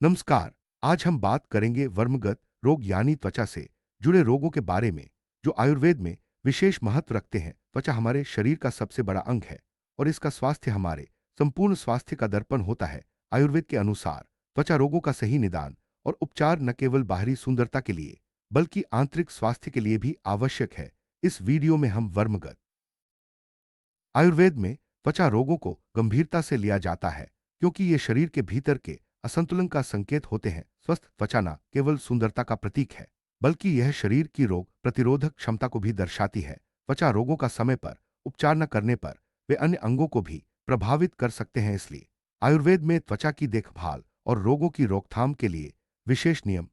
नमस्कार। आज हम बात करेंगे वर्मगत रोग यानी त्वचा से जुड़े रोगों के बारे में जो आयुर्वेद में विशेष महत्व रखते हैं। त्वचा हमारे शरीर का सबसे बड़ा अंग है और इसका स्वास्थ्य हमारे संपूर्ण स्वास्थ्य का दर्पण होता है। आयुर्वेद के अनुसार त्वचा रोगों का सही निदान और उपचार न केवल बाहरी सुंदरता के लिए बल्कि आंतरिक स्वास्थ्य के लिए भी आवश्यक है। इस वीडियो में हम वर्मगत आयुर्वेद में त्वचा रोगों को गंभीरता से लिया जाता है क्योंकि ये शरीर के भीतर के असंतुलन का संकेत होते हैं। स्वस्थ त्वचा न केवल सुंदरता का प्रतीक है बल्कि यह शरीर की रोग प्रतिरोधक क्षमता को भी दर्शाती है। त्वचा रोगों का समय पर उपचार न करने पर वे अन्य अंगों को भी प्रभावित कर सकते हैं। इसलिए आयुर्वेद में त्वचा की देखभाल और रोगों की रोकथाम के लिए विशेष नियम।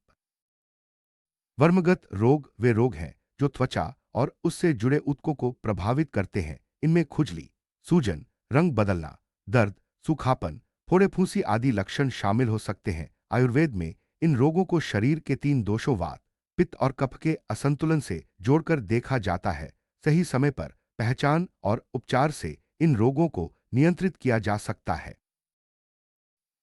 वर्मगत रोग वे रोग हैं जो त्वचा और उससे जुड़े ऊतकों को प्रभावित करते हैं। इनमें खुजली, सूजन, रंग बदलना, दर्द, सूखापन, फोड़े फूंसी आदि लक्षण शामिल हो सकते हैं। आयुर्वेद में इन रोगों को शरीर के तीन दोषों वात, पित्त और कफ के असंतुलन से जोड़कर देखा जाता है। सही समय पर पहचान और उपचार से इन रोगों को नियंत्रित किया जा सकता है।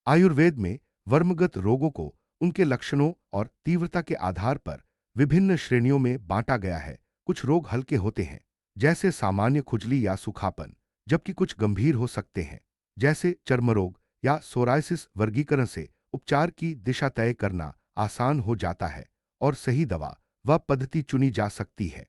आयुर्वेद में वर्मगत रोगों को उनके लक्षणों और तीव्रता के आधार पर विभिन्न श्रेणियों में बांटा गया है। कुछ रोग हल्के होते हैं जैसे सामान्य खुजली या सूखापन, जबकि कुछ गंभीर हो सकते हैं जैसे चर्म रोग या सोरायसिस। वर्गीकरण से उपचार की दिशा तय करना आसान हो जाता है और सही दवा व पद्धति चुनी जा सकती है।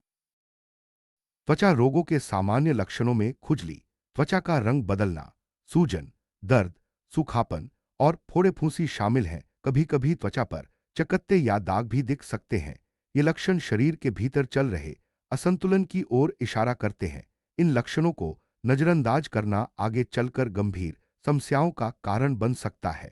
त्वचा रोगों के सामान्य लक्षणों में खुजली, त्वचा का रंग बदलना, सूजन, दर्द, सूखापन और फोड़े फूंसी शामिल हैं। कभी कभी त्वचा पर चकत्ते या दाग भी दिख सकते हैं। ये लक्षण शरीर के भीतर चल रहे असंतुलन की ओर इशारा करते हैं। इन लक्षणों को नजरअंदाज करना आगे चलकर गंभीर समस्याओं का कारण बन सकता है।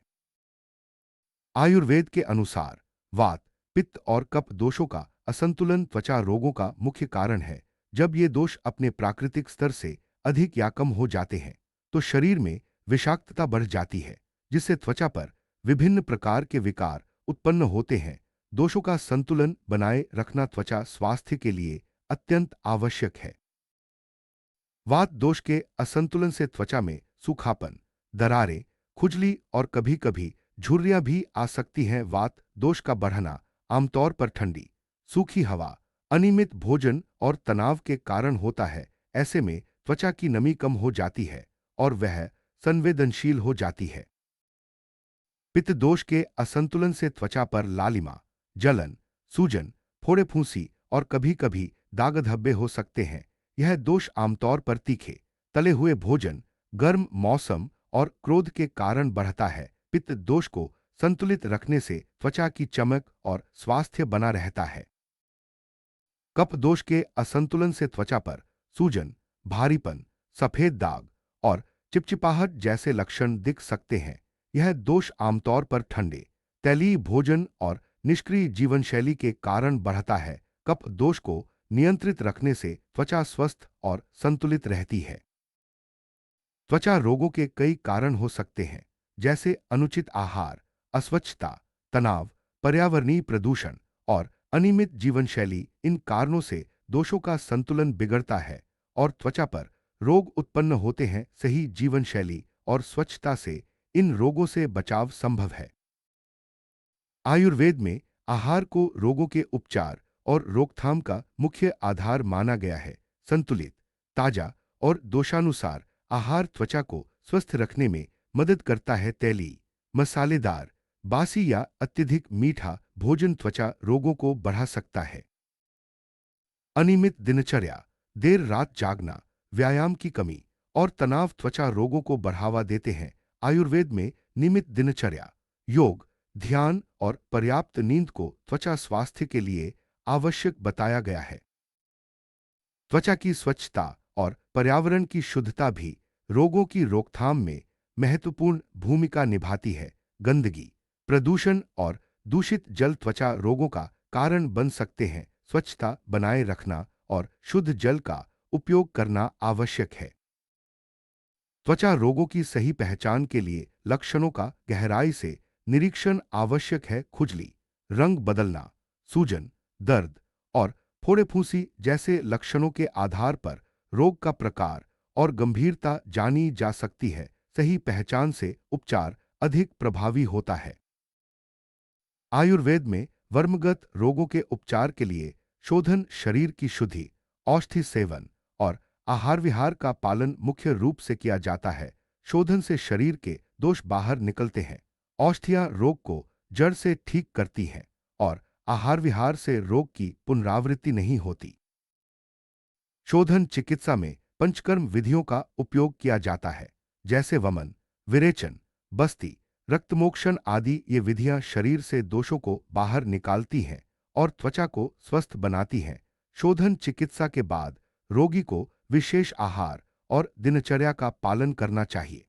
आयुर्वेद के अनुसार वात, पित्त और कफ दोषों का असंतुलन त्वचा रोगों का मुख्य कारण है। जब ये दोष अपने प्राकृतिक स्तर से अधिक या कम हो जाते हैं तो शरीर में विषाक्तता बढ़ जाती है जिससे त्वचा पर विभिन्न प्रकार के विकार उत्पन्न होते हैं। दोषों का संतुलन बनाए रखना त्वचा स्वास्थ्य के लिए अत्यंत आवश्यक है। वात दोष के असंतुलन से त्वचा में सूखापन, दरारें, खुजली और कभी कभी झुर्रियां भी आ सकती हैं। वात दोष का बढ़ना आमतौर पर ठंडी, सूखी हवा, अनियमित भोजन और तनाव के कारण होता है। ऐसे में त्वचा की नमी कम हो जाती है और वह संवेदनशील हो जाती है। पित्त दोष के असंतुलन से त्वचा पर लालिमा, जलन, सूजन, फोड़े फूंसी और कभी कभी दाग धब्बे हो सकते हैं। यह दोष आमतौर पर तीखे, तले हुए भोजन, गर्म मौसम और क्रोध के कारण बढ़ता है। पित्त दोष को संतुलित रखने से त्वचा की चमक और स्वास्थ्य बना रहता है। कफ दोष के असंतुलन से त्वचा पर सूजन, भारीपन, सफेद दाग और चिपचिपाहट जैसे लक्षण दिख सकते हैं। यह दोष आमतौर पर ठंडे, तैलीय भोजन और निष्क्रिय जीवनशैली के कारण बढ़ता है। कफ दोष को नियंत्रित रखने से त्वचा स्वस्थ और संतुलित रहती है। त्वचा रोगों के कई कारण हो सकते हैं जैसे अनुचित आहार, अस्वच्छता, तनाव, पर्यावरणीय प्रदूषण और अनियमित जीवनशैली। इन कारणों से दोषों का संतुलन बिगड़ता है और त्वचा पर रोग उत्पन्न होते हैं। सही जीवनशैली और स्वच्छता से इन रोगों से बचाव संभव है। आयुर्वेद में आहार को रोगों के उपचार और रोकथाम का मुख्य आधार माना गया है। संतुलित, ताजा और दोषानुसार आहार त्वचा को स्वस्थ रखने में मदद करता है। तैलीय, मसालेदार, बासी या अत्यधिक मीठा भोजन त्वचा रोगों को बढ़ा सकता है। अनियमित दिनचर्या, देर रात जागना, व्यायाम की कमी और तनाव त्वचा रोगों को बढ़ावा देते हैं। आयुर्वेद में नियमित दिनचर्या, योग, ध्यान और पर्याप्त नींद को त्वचा स्वास्थ्य के लिए आवश्यक बताया गया है। त्वचा की स्वच्छता और पर्यावरण की शुद्धता भी रोगों की रोकथाम में महत्वपूर्ण भूमिका निभाती है। गंदगी, प्रदूषण और दूषित जल त्वचा रोगों का कारण बन सकते हैं। स्वच्छता बनाए रखना और शुद्ध जल का उपयोग करना आवश्यक है। त्वचा रोगों की सही पहचान के लिए लक्षणों का गहराई से निरीक्षण आवश्यक है। खुजली, रंग बदलना, सूजन, दर्द और फोड़े फूंसी जैसे लक्षणों के आधार पर रोग का प्रकार और गंभीरता जानी जा सकती है। सही पहचान से उपचार अधिक प्रभावी होता है। आयुर्वेद में वर्मगत रोगों के उपचार के लिए शोधन, शरीर की शुद्धि, औषधि सेवन और आहार विहार का पालन मुख्य रूप से किया जाता है। शोधन से शरीर के दोष बाहर निकलते हैं, औषधियां रोग को जड़ से ठीक करती हैं और आहार विहार से रोग की पुनरावृत्ति नहीं होती। शोधन चिकित्सा में पंचकर्म विधियों का उपयोग किया जाता है, जैसे वमन, विरेचन, बस्ती, रक्तमोक्षण आदि। ये विधियां शरीर से दोषों को बाहर निकालती हैं और त्वचा को स्वस्थ बनाती हैं। शोधन चिकित्सा के बाद रोगी को विशेष आहार और दिनचर्या का पालन करना चाहिए।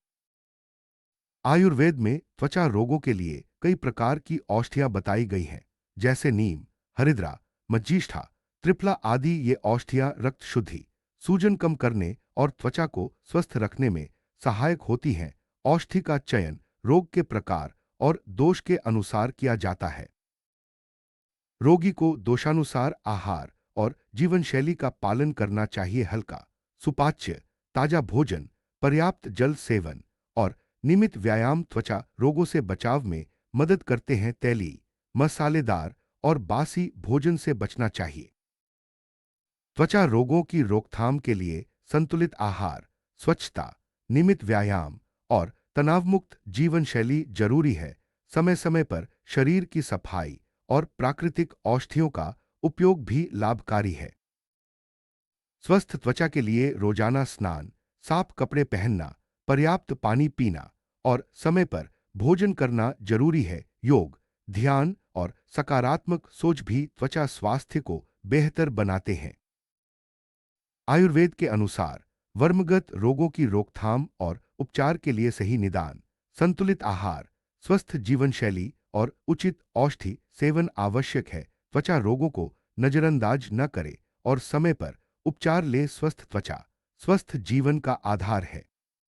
आयुर्वेद में त्वचा रोगों के लिए कई प्रकार की औषधियां बताई गई हैं, जैसे नीम, हरिद्रा, मज्जिष्ठा, त्रिफला आदि। ये औषधियां रक्त शुद्धि, सूजन कम करने और त्वचा को स्वस्थ रखने में सहायक होती हैं। औषधि का चयन रोग के प्रकार और दोष के अनुसार किया जाता है। रोगी को दोषानुसार आहार और जीवन शैली का पालन करना चाहिए। हल्का, सुपाच्य, ताजा भोजन, पर्याप्त जल सेवन और नियमित व्यायाम त्वचा रोगों से बचाव में मदद करते हैं। तैली, मसालेदार और बासी भोजन से बचना चाहिए। त्वचा रोगों की रोकथाम के लिए संतुलित आहार, स्वच्छता, नियमित व्यायाम और तनावमुक्त जीवन शैली जरूरी है। समय समय पर शरीर की सफाई और प्राकृतिक औषधियों का उपयोग भी लाभकारी है। स्वस्थ त्वचा के लिए रोजाना स्नान, साफ कपड़े पहनना, पर्याप्त पानी पीना और समय पर भोजन करना जरूरी है। योग, ध्यान और सकारात्मक सोच भी त्वचा स्वास्थ्य को बेहतर बनाते हैं। आयुर्वेद के अनुसार वर्मगत रोगों की रोकथाम और उपचार के लिए सही निदान, संतुलित आहार, स्वस्थ जीवन शैली और उचित औषधि सेवन आवश्यक है। त्वचा रोगों को नजरअंदाज न करें और समय पर उपचार ले। स्वस्थ त्वचा स्वस्थ जीवन का आधार है।